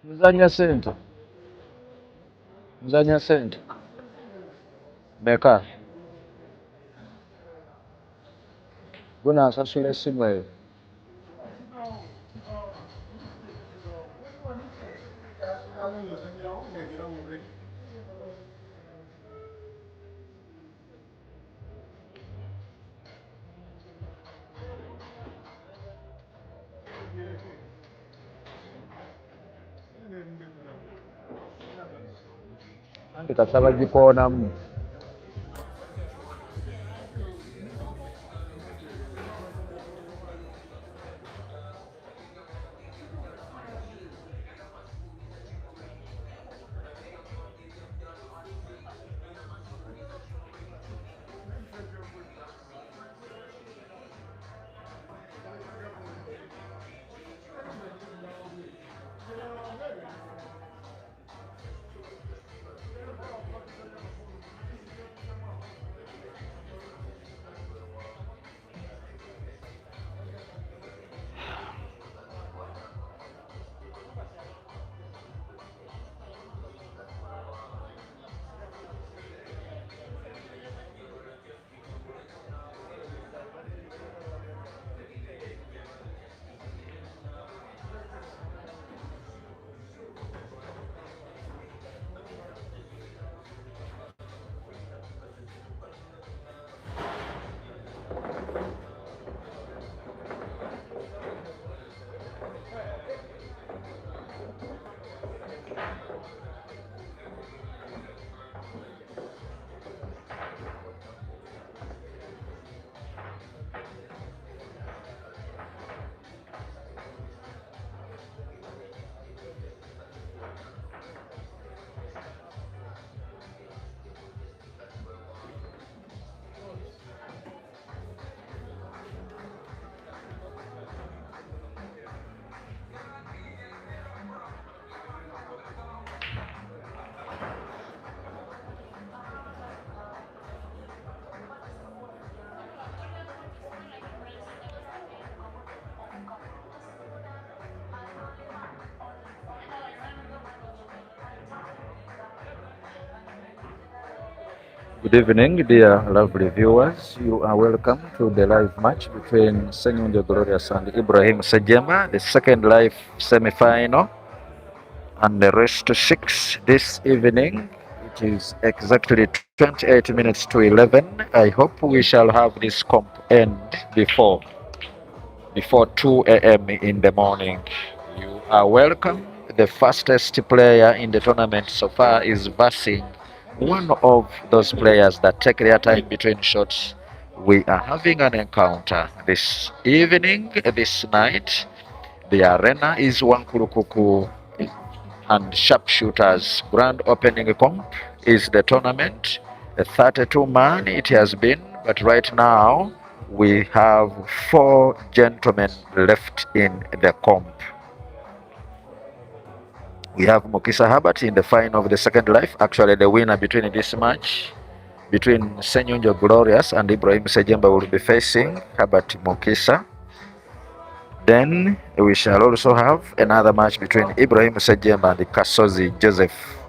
Mzanya sente. Mzanya sente. Beka. Guna asasula essimu eyo. Anti kasaba gikoonamu. Good evening, dear lovely viewers. You are welcome to the live match between Ssenyonjo Glorious and Ibrahim Ssejjemba, the second live semi-final, and the rest to 6 this evening. It is exactly 28 minutes to 11. I hope we shall have this comp end before 2 a.m. in the morning. You are welcome. The fastest player in the tournament so far is versing one of those players that take their time between shots. We are having an encounter this evening, this night. The arena is Wankurukuku and Sharpshooters. Grand opening comp is the tournament. A 32-man it has been, but right now we have 4 gentlemen left in the comp. We have Mukisa Herbert in the final of the second life. Actually, the winner between this match, between Ssenyonjo Glorious and Ibrahim Ssejjemba, will be facing Herbert Mukisa. Then we shall also have another match between Ibrahim Ssejjemba and Kasozi Joseph.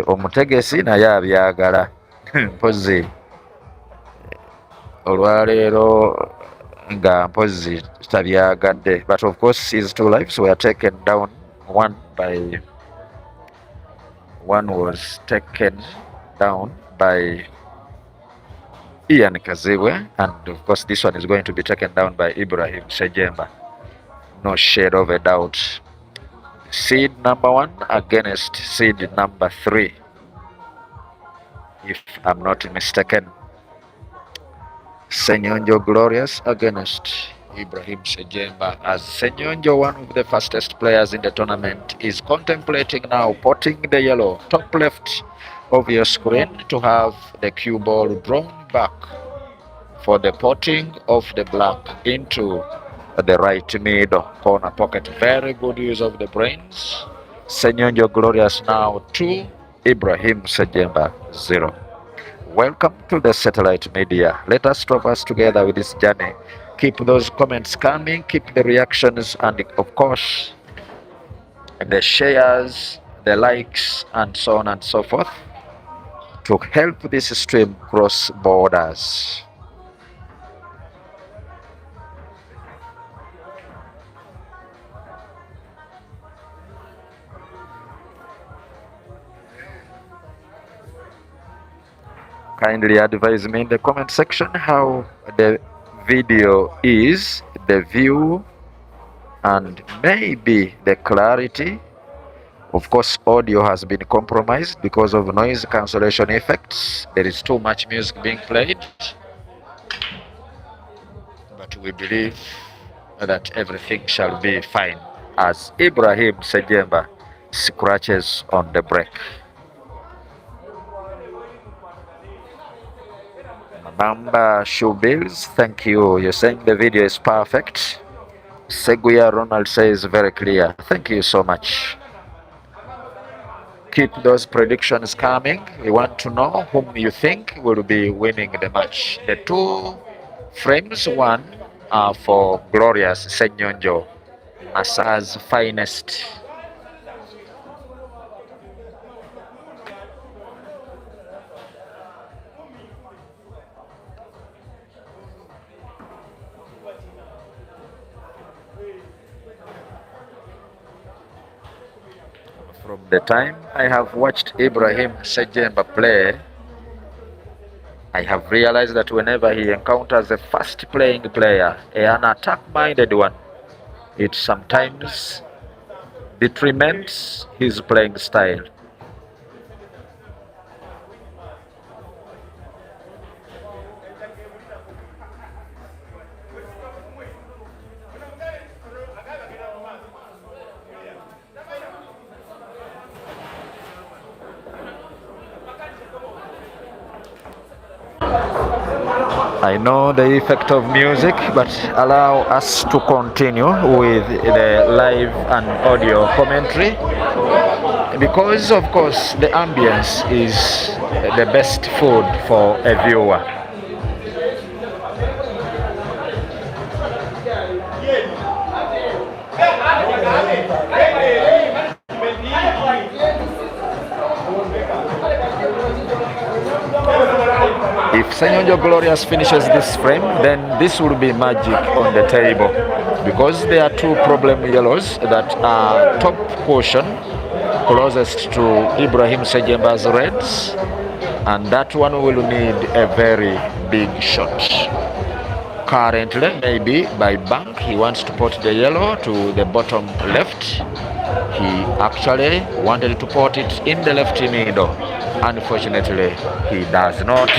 Omutegesi naye abyagala mpozi olwaleero nga mpozi tabyagadde, but of course his 2 lives were taken down. One was taken down by Ian Kazibwe, and of course this one is going to be taken down by Ibrahim Ssejjemba. No shade of a doubt. Seed number 1 against seed number 3, if I'm not mistaken. Ssenyonjo Glorious against Ibrahim Ssejjemba, as Ssenyonjo, one of the fastest players in the tournament, is contemplating now potting the yellow top left of your screen to have the cue ball drawn back for the potting of the black into the right middle corner pocket. Very good use of the brains. Ssenyonjo Glorious now 2, Ibrahim Ssejjemba 0. Welcome to the satellite media. Let us traverse together with this journey. Keep those comments coming, keep the reactions, and of course, the shares, the likes, and so on and so forth to help this stream cross borders. Kindly advise me in the comment section how the video is, the view, and maybe the clarity. Of course, audio has been compromised because of noise cancellation effects. There is too much music being played. But we believe that everything shall be fine as Ibrahim Ssejjemba scratches on the brake. Mamba Shoebills, thank you. You're saying the video is perfect. Seguya Ronald says very clear. Thank you so much. Keep those predictions coming. We want to know whom you think will be winning the match. The two frames won are for glorious Ssenyonjo, Masa's finest. From the time I have watched Ibrahim Ssejjemba play, I have realized that whenever he encounters a fast playing player, an attack minded one, it sometimes detriments his playing style. I know the effect of music, but allow us to continue with the live and audio commentary because, of course, the ambience is the best food for a viewer. If Ssenyonjo Glorious finishes this frame, then this will be magic on the table because there are two problem yellows that are top portion closest to Ibrahim Ssejjemba's reds, and that one will need a very big shot. Currently, maybe by bank, he wants to put the yellow to the bottom left. He actually wanted to put it in the left middle. Unfortunately, he does not.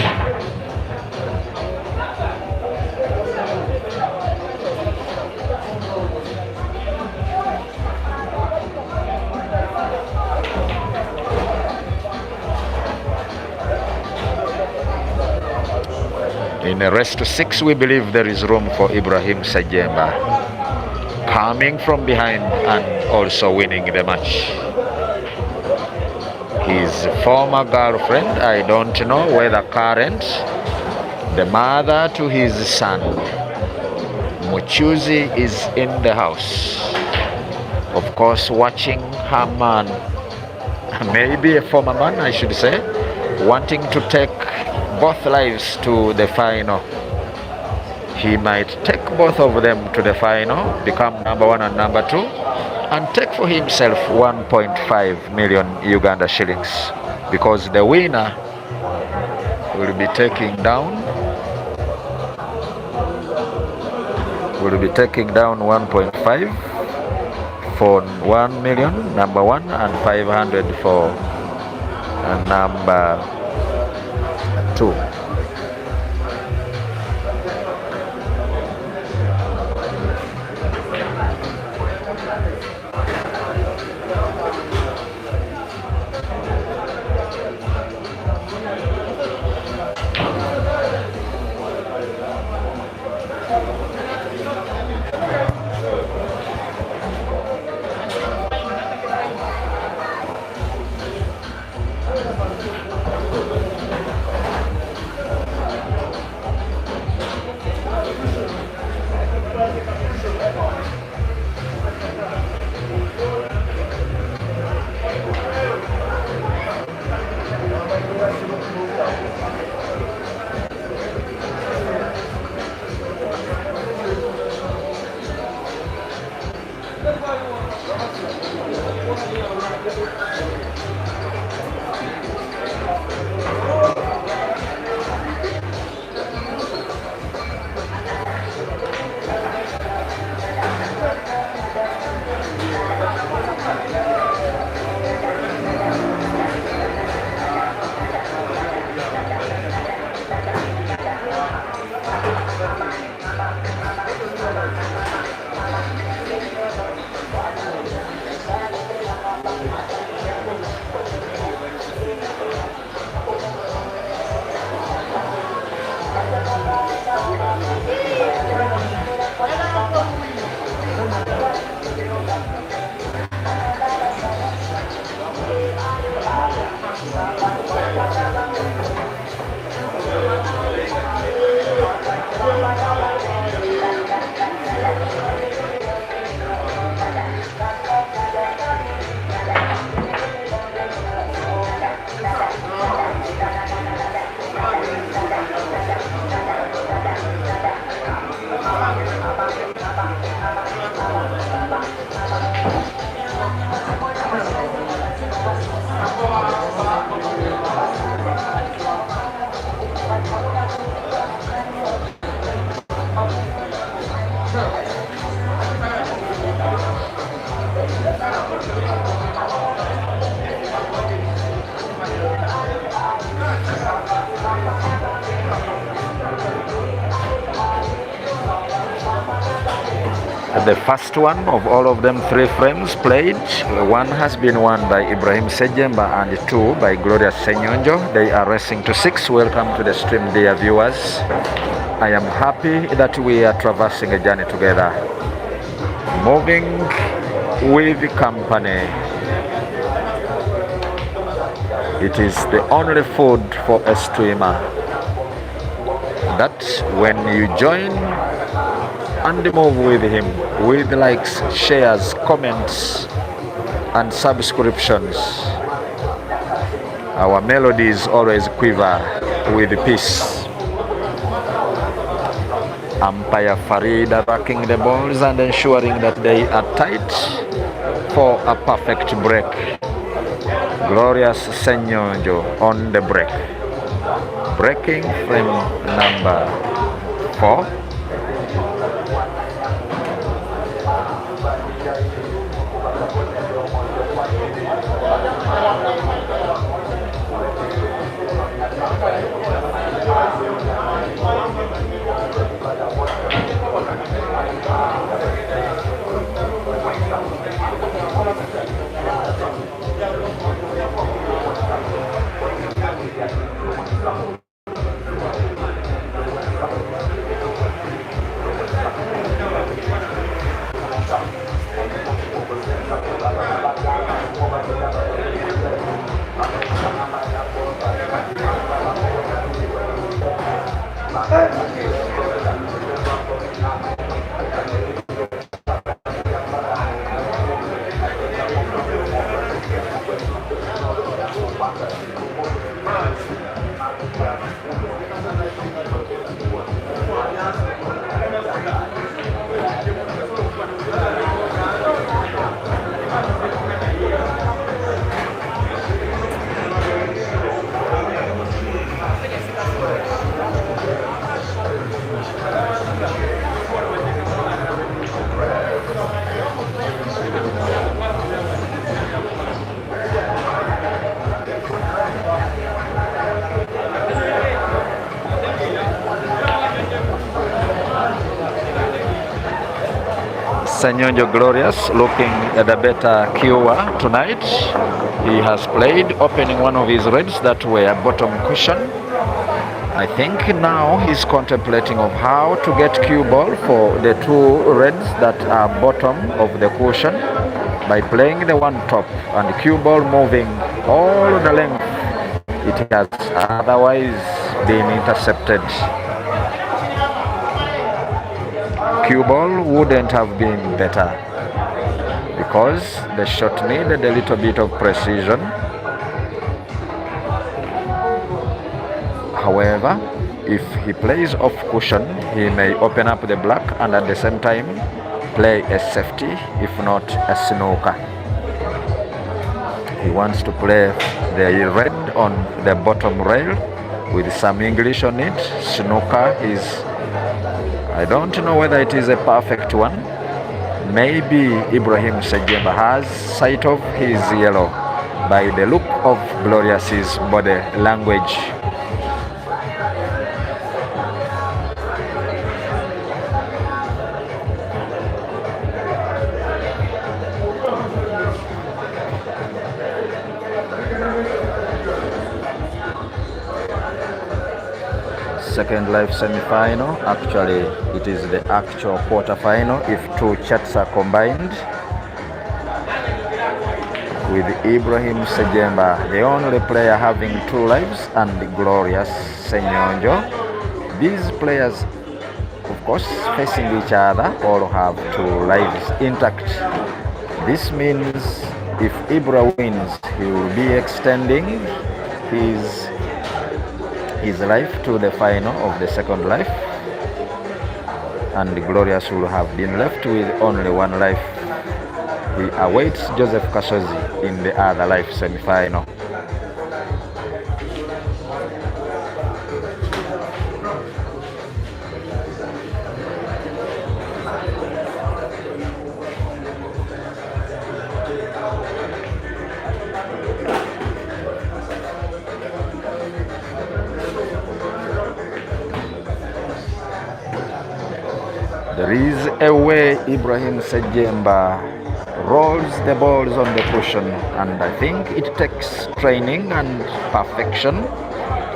In a race to 6, we believe there is room for Ibrahim Ssejjemba coming from behind and also winning the match. His former girlfriend, I don't know whether current, the mother to his son, Muchuzi, is in the house. Of course, watching her man, maybe a former man, I should say, wanting to take both lives to the final. He might take both of them to the final, become number 1 and number 2, and take for himself 1.5 million Uganda shillings, because the winner will be taking down 1.5 for 1 million, number 1, and 500 for number 2. The first one of all of them, 3 frames played. One has been won by Ibrahim Ssejjemba and 2 by Gloria Ssenyonjo. They are racing to 6. Welcome to the stream, dear viewers. I am happy that we are traversing a journey together, moving with company. It is the only food for a streamer, that when you join and move with him, with likes, shares, comments, and subscriptions, our melodies always quiver with peace. Umpire Farida racking the balls and ensuring that they are tight for a perfect break. Glorious Ssenyonjo on the break, breaking frame number 4. Ssenyonjo Glorious looking at a better cure tonight. He has played, opening one of his reds that were bottom cushion. I think now he's contemplating of how to get cue ball for the 2 reds that are bottom of the cushion by playing the one top and cue ball moving all the length. It has otherwise been intercepted. Cue ball wouldn't have been better because the shot needed a little bit of precision. However, if he plays off cushion, he may open up the black and at the same time play a safety, if not a snooker. He wants to play the red on the bottom rail with some English on it. Snooker is, I don't know whether it is a perfect one. Maybe Ibrahim Ssejjemba has sight of his yellow by the look of Glorious's body language. Second live semi-final. Actually, it is the actual quarter-final if 2 chats are combined. with Ibrahim Ssejjemba, the only player having 2 lives, and Glorious Ssenyonjo. These players, of course, facing each other, all have 2 lives intact. This means if Ibra wins, he will be extending his life to the final of the second life, and Glorious will have been left with only 1 life. He awaits Joseph Kasozi in the other life semi-final. There is a way Ibrahim Ssejjemba rolls the balls on the cushion, and I think it takes training and perfection,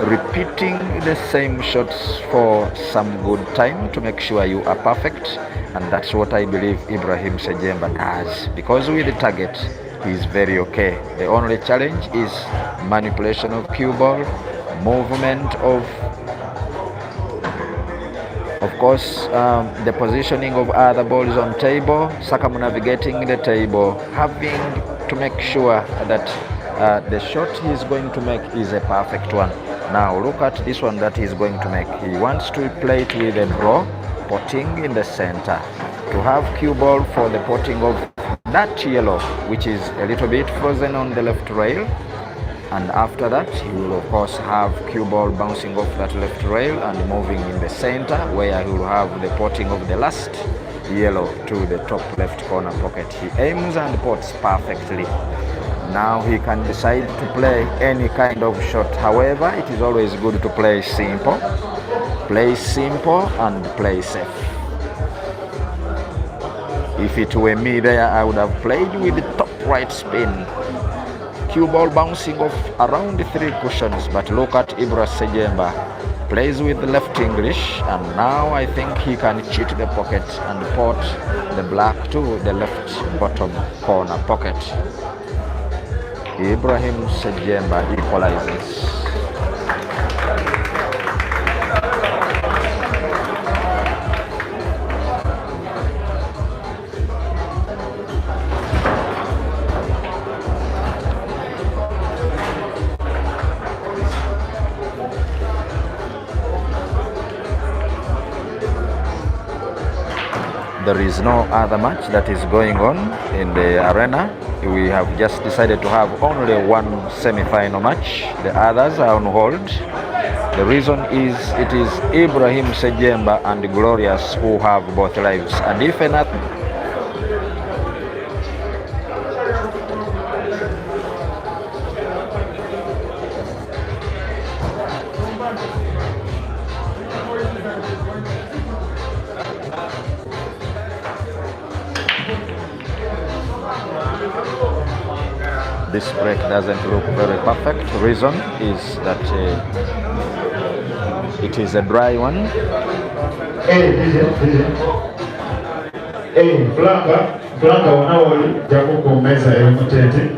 repeating the same shots for some good time to make sure you are perfect, and that's what I believe Ibrahim Ssejjemba does, because with the target he is very okay. The only challenge is manipulation of cue ball, movement of course, the positioning of other balls on table, circumnavigating the table, having to make sure that the shot he is going to make is a perfect one. Now look at this one that he is going to make. He wants to play it with a draw, potting in the center, to have cue ball for the potting of that yellow, which is a little bit frozen on the left rail. And after that, he will of course have cue ball bouncing off that left rail and moving in the center, where he will have the potting of the last yellow to the top left corner pocket. He aims and pots perfectly. Now he can decide to play any kind of shot. However, it is always good to play simple and play safe. If it were me there, I would have played with the top right spin. Cue ball bouncing off around the 3 cushions, but look at Ibra Ssejjemba. Plays with the left English, and now I think he can cheat the pocket and pot the black to the left bottom corner pocket. Ibrahim Ssejjemba equalizes. There is no other match that is going on in the arena. We have just decided to have only 1 semi-final match. The others are on hold. The reason is it is Ibrahim Ssejjemba and Glorious who have both lives. And if another this break doesn't look very perfect. Reason is that it is a dry one. Blanca wanawali japo kwa meza ya mtete.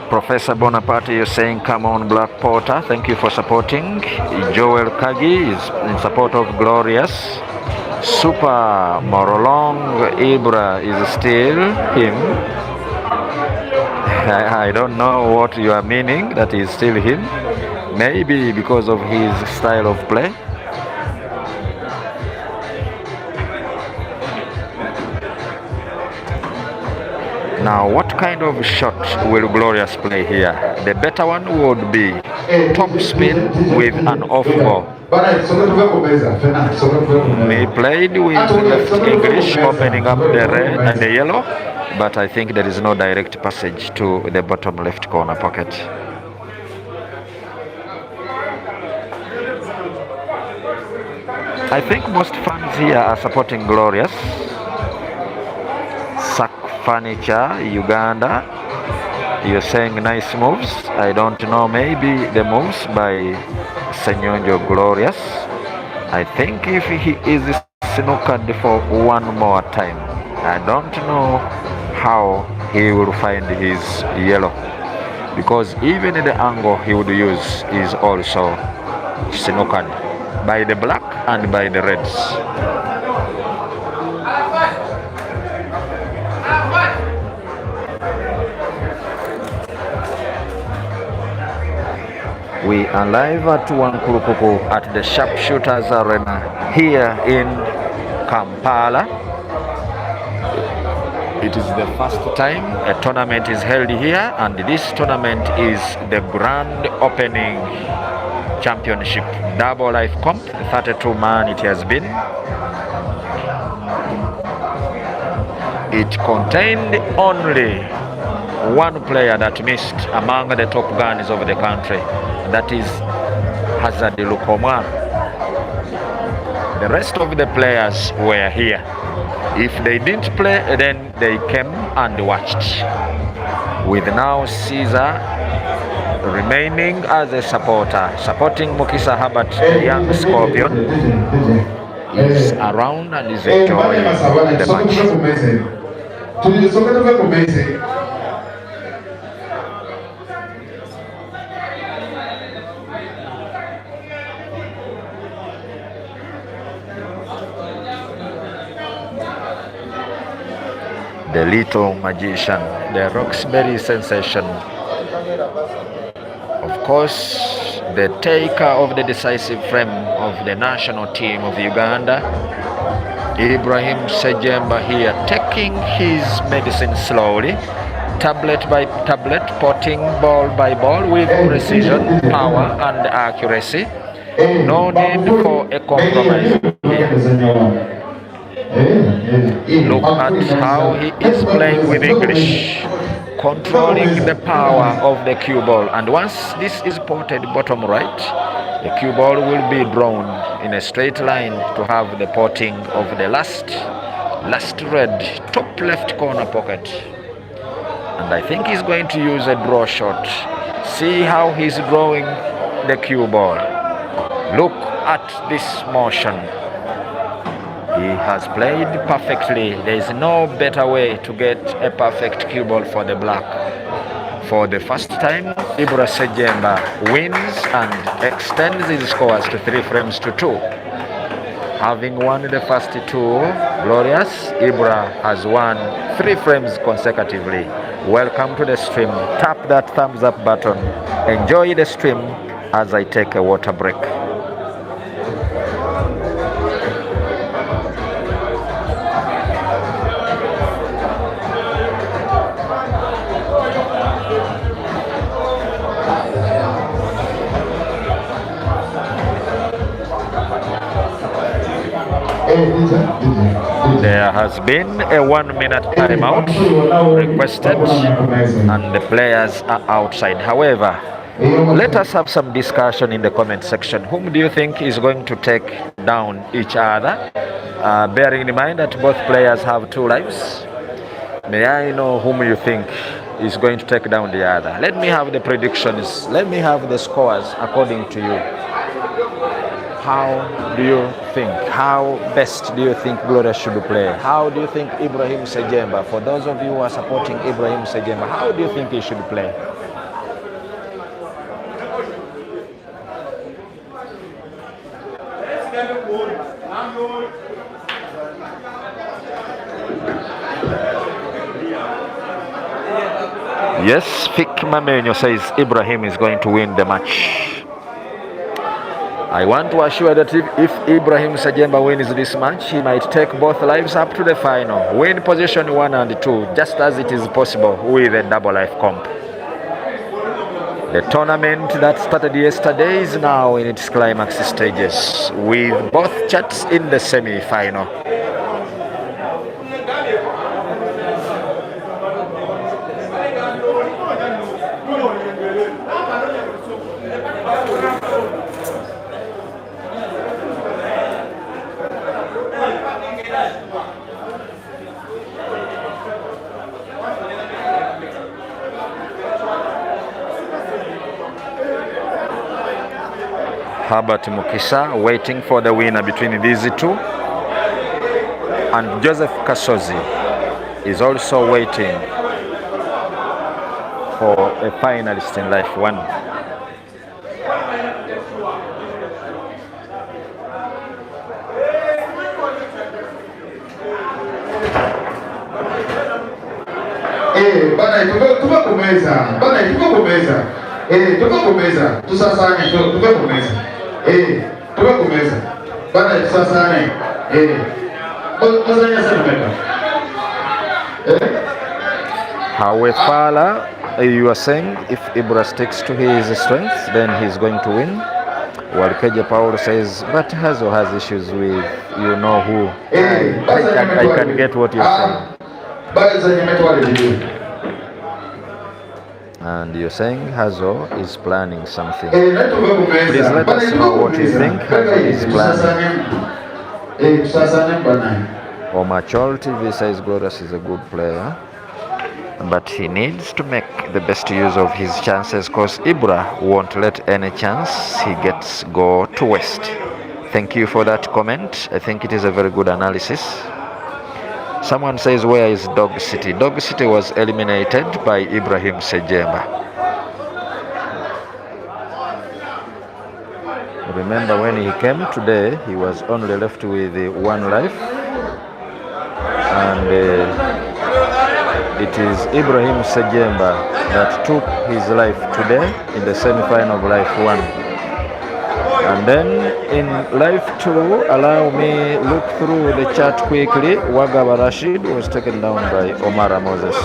Professor Bonaparte, you're saying come on Black Porter, thank you for supporting. Joel Kagi is in support of Glorious. Super Morolong Ibra is still him. I don't know what you are meaning, that is still him. Maybe because of his style of play. Now, what kind of shot will Glorious play here? The better one would be top spin with an off ball. He played with left English, opening up the red and the yellow, but I think there is no direct passage to the bottom left corner pocket. I think most fans here are supporting Glorious. Sack Furniture, Uganda. You're saying nice moves. I don't know, maybe the moves by Ssenyonjo Glorious. I think if he is snookered for one more time, I don't know how he will find his yellow, because even the angle he would use is also snookered by the black and by the reds. We are live at Wankurupuku at the Sharpshooters Arena here in Kampala. It is the first time a tournament is held here, and this tournament is the grand opening championship. Double life comp, 32-man it has been. It contained only one player that missed among the top guns of the country. That is Hazard Lukomwa. The rest of the players were here. If they didn't play, then they came and watched. With now Caesar remaining as a supporter, supporting Mukisa Herbert, the young Scorpion, is around and is enjoying the match. The little magician, the Roxbury sensation. Of course, the taker of the decisive frame of the national team of Uganda, Ibrahim Ssejjemba here, taking his medicine slowly, tablet by tablet, potting ball by ball with precision, power and accuracy. No need for a compromise here. Look at how he is playing with English, controlling the power of the cue ball, and once this is potted bottom right, the cue ball will be drawn in a straight line to have the potting of the last red top left corner pocket. And I think he's going to use a draw shot. See how he's drawing the cue ball. Look at this motion. He has played perfectly. There is no better way to get a perfect cue ball for the black. For the first time, Ibrahim Ssejjemba wins and extends his scores to 3 frames to 2. Having won the first 2, Glorious, Ibra has won 3 frames consecutively. Welcome to the stream. Tap that thumbs up button. Enjoy the stream as I take a water break. There has been a 1-minute timeout requested and the players are outside. However, let us have some discussion in the comment section. Whom do you think is going to take down each other? Bearing in mind that both players have 2 lives. May I know whom you think is going to take down the other? Let me have the predictions. Let me have the scores according to you. How do you think? How best do you think Gloria should play? How do you think Ibrahim Ssejjemba, for those of you who are supporting Ibrahim Ssejjemba, how do you think he should play? Yes, Fik Mamenyo says Ibrahim is going to win the match. I want to assure that if Ibrahim Ssejjemba wins this match, he might take both lives up to the final, win position 1 and 2, just as it is possible with a double life comp. The tournament that started yesterday is now in its climax stages, with both chats in the semi-final. Herbert Mukisa waiting for the winner between these two, and Joseph Kasozi is also waiting for a finalist in Life 1. Bana tumekumeza tusasane tumekumeza tumekumeza bana tusasane mozanya sana However, you are saying if Ibra sticks to his strengths, then he's going to win. While KJ Paul says, but Hazo has issues with you know who. I can get what you're saying. And you're saying Hazo is planning something. Please let us know what you think Hazo is planning. Omachol TV says Glorious is a good player, but he needs to make the best use of his chances, because Ibra won't let any chance he gets go to waste. Thank you for that comment. I think it is a very good analysis. Someone says, where is Dog City? Dog City was eliminated by Ibrahim Ssejjemba. Remember, when he came today, he was only left with one life, and it is Ibrahim Ssejjemba that took his life today in the semi-final of Life 1. And then in Life 2, allow me look through the chat quickly. Wagaba Rashid was taken down by Omara Moses.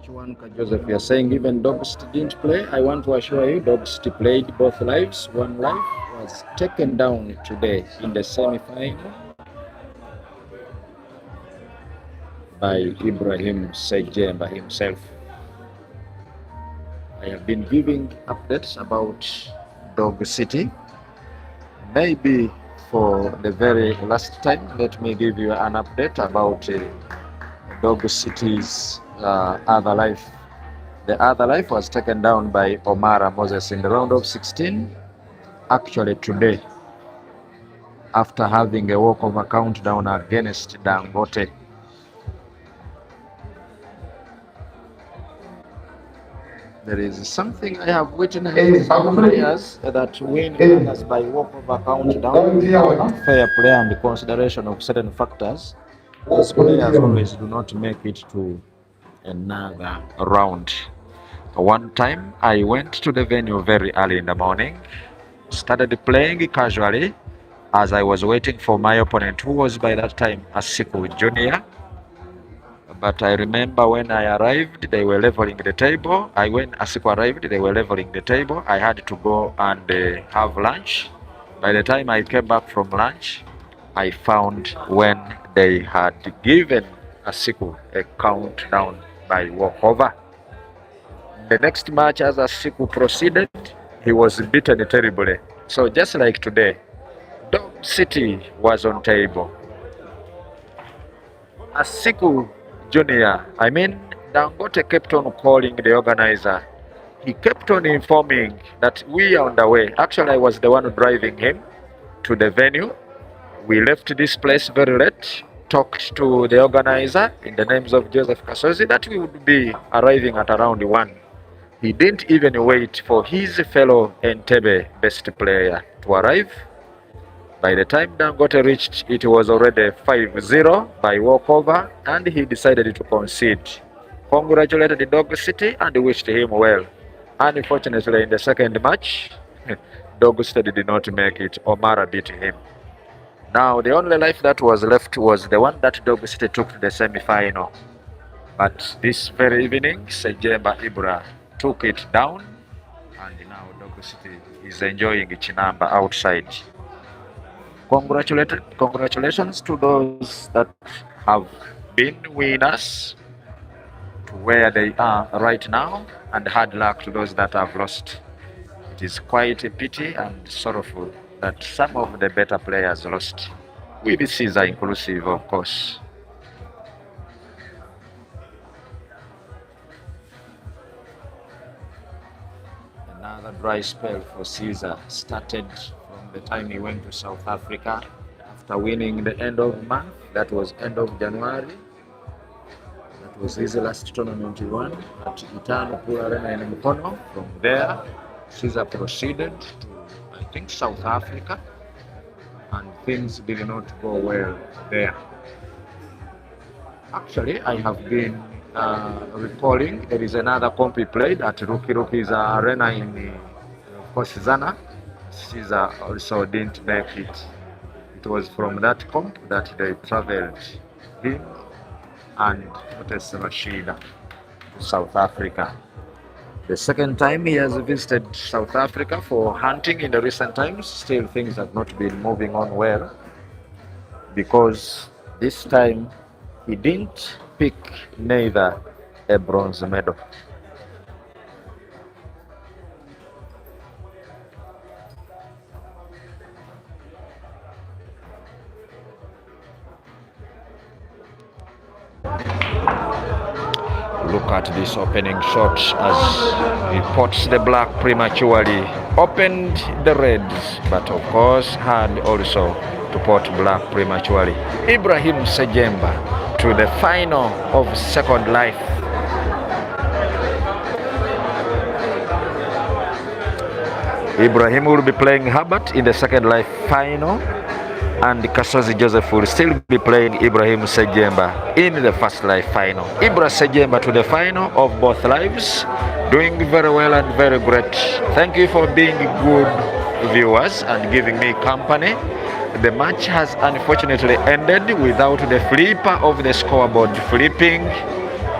Chiwanuka Joseph, you're saying even Dog City didn't play. I want to assure you, Dog City played both lives. One life was taken down today in the semi-final by Ibrahim Ssejjemba himself. I have been giving updates about Dog City. Maybe for the very last time, let me give you an update about Dog City's other life. The other life was taken down by Omara Moses in the round of 16. Actually today, after having a walkover countdown against Dangote. There is something I have witnessed some players that win others by walkover countdown without fair play and consideration of certain factors. Those players always do not make it to another round. One time I went to the venue very early in the morning, started playing casually as I was waiting for my opponent, who was by that time Asiku Junior. But I remember when I arrived, they were leveling the table. When Asiku arrived, they were leveling the table. I had to go and have lunch. By the time I came back from lunch, I found when they had given Asiku a countdown by walkover. The next match, as Asiku proceeded, he was beaten terribly. So just like today, Dog City was on table. Asiku Junior, Dangote kept on calling the organizer. He kept on informing that we are on the way. Actually, I was the one driving him to the venue. We left this place very late, talked to the organizer in the names of Joseph Kasozi that we would be arriving at around 1. He didn't even wait for his fellow Entebbe best player to arrive. By the time Dangote reached, it was already 5-0 by walkover, and he decided to concede. Congratulated Dog City and wished him well. Unfortunately, in the second match, Dog City did not make it. Omara beat him. Now, the only life that was left was the one that Dog City took to the semi-final. But this very evening, Ssejjemba Ibra took it down, and now Dog City is enjoying Chinamba outside. Congratulations to those that have been winners to where they are right now, and hard luck to those that have lost. It is quite a pity and sorrowful that some of the better players lost. WBCs are inclusive, of course. Another dry spell for Caesar started from the time he went to South Africa after winning the end of month. That was end of January. That was his last tournament he won at Itano Pool Arena in Mukono. From there, Caesar proceeded to, I think, South Africa, and things did not go well there. Actually, I have been recalling there is another comp he played at Ruki's arena in, of course, Zana. Caesar also didn't make it. It was from that comp that they traveled him and Otis Rashida to South Africa. The second time he has visited South Africa for hunting in the recent times. Still, things have not been moving on well, because this time he didn't pick neither a bronze medal. Look at this opening shot as he pots the black prematurely. Opened the reds, but of course had also to pot black prematurely. Ibrahim Ssejjemba to the final of Second Life. Ibrahim will be playing Herbert in the Second Life final, and Kasozi Joseph will still be playing Ibrahim Ssejjemba in the First Life final. Ibrahim Ssejjemba to the final of both lives, doing very well and very great. Thank you for being good viewers and giving me company. The match has unfortunately ended without the flipper of the scoreboard flipping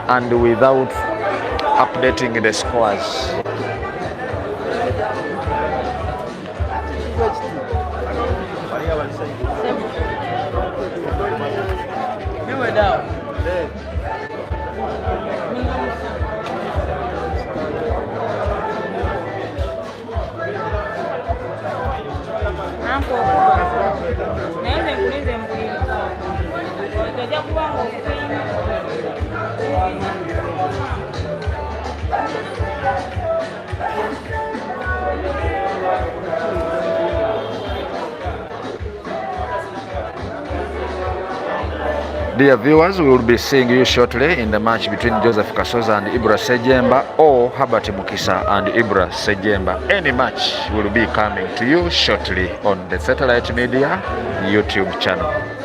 and without updating the scores. Dear viewers, we will be seeing you shortly in the match between Joseph Kasoza and Ibrahim Ssejjemba, or Herbert Mukisa and Ibrahim Ssejjemba. Any match will be coming to you shortly on the Satellite Media YouTube channel.